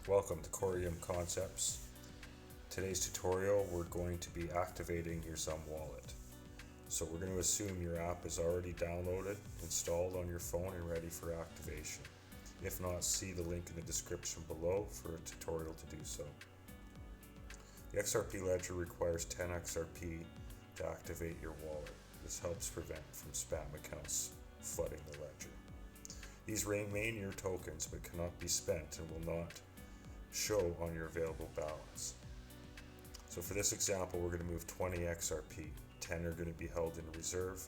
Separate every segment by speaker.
Speaker 1: Welcome to XUMM Concepts. Today's tutorial we're going to be activating your XUMM Wallet. So we're going to assume your app is already downloaded, installed on your phone and ready for activation. If not, see the link in the description below for a tutorial to do so. The XRP ledger requires 10 XRP to activate your wallet. This helps prevent from spam accounts flooding the ledger. These remain your tokens but cannot be spent and will not show on your available balance. So for this example, we're going to move 20 XRP. 10 are going to be held in reserve,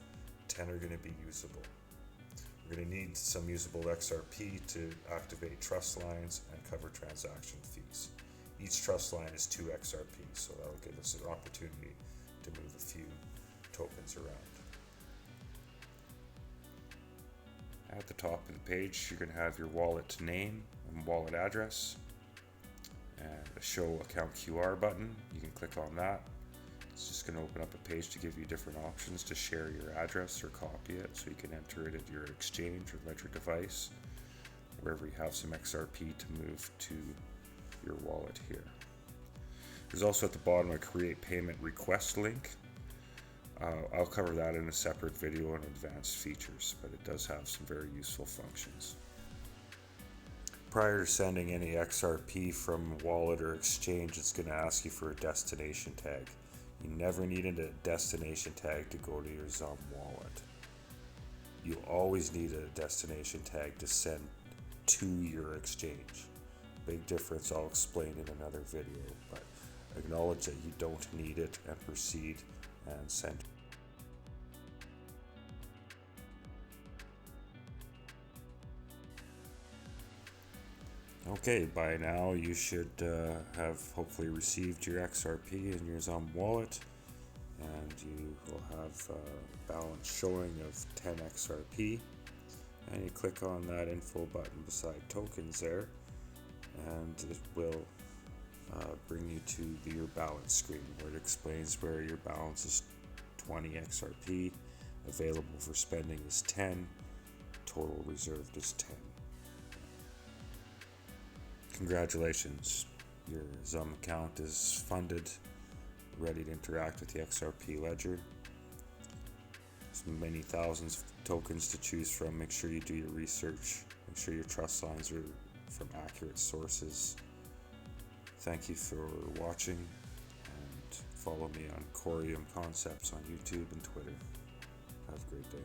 Speaker 1: 10 are going to be usable. We're going to need some usable XRP to activate trust lines and cover transaction fees. Each trust line is 2 XRP, so that'll give us an opportunity to move a few tokens around. At the top of the page, you're going to have your wallet name and wallet address, and a show account QR button. You can click on that. It's just going to open up a page to give you different options to share your address or copy it, so you can enter it at your exchange or ledger device, wherever you have some XRP to move to your wallet here. There's also at the bottom a create payment request link. I'll cover that in a separate video on advanced features, but it does have some very useful functions. Prior to sending any XRP from wallet or exchange, it's going to ask you for a destination tag. You never needed a destination tag to go to your XUMM wallet. You always need a destination tag to send to your exchange. Big difference, I'll explain in another video, but acknowledge that you don't need it and proceed and send. Okay, by now you should have hopefully received your XRP in your XUMM wallet, and you will have a balance showing of 10 XRP, and you click on that info button beside tokens there, and it will bring you to your balance screen where it explains where your balance is 20 XRP, available for spending is 10, total reserved is 10. Congratulations, your XUMM account is funded, ready to interact with the XRP ledger. There's many thousands of tokens to choose from. Make sure you do your research, make sure your trust lines are from accurate sources. Thank you for watching, and follow me on XUMM Concepts on YouTube and Twitter. Have a great day.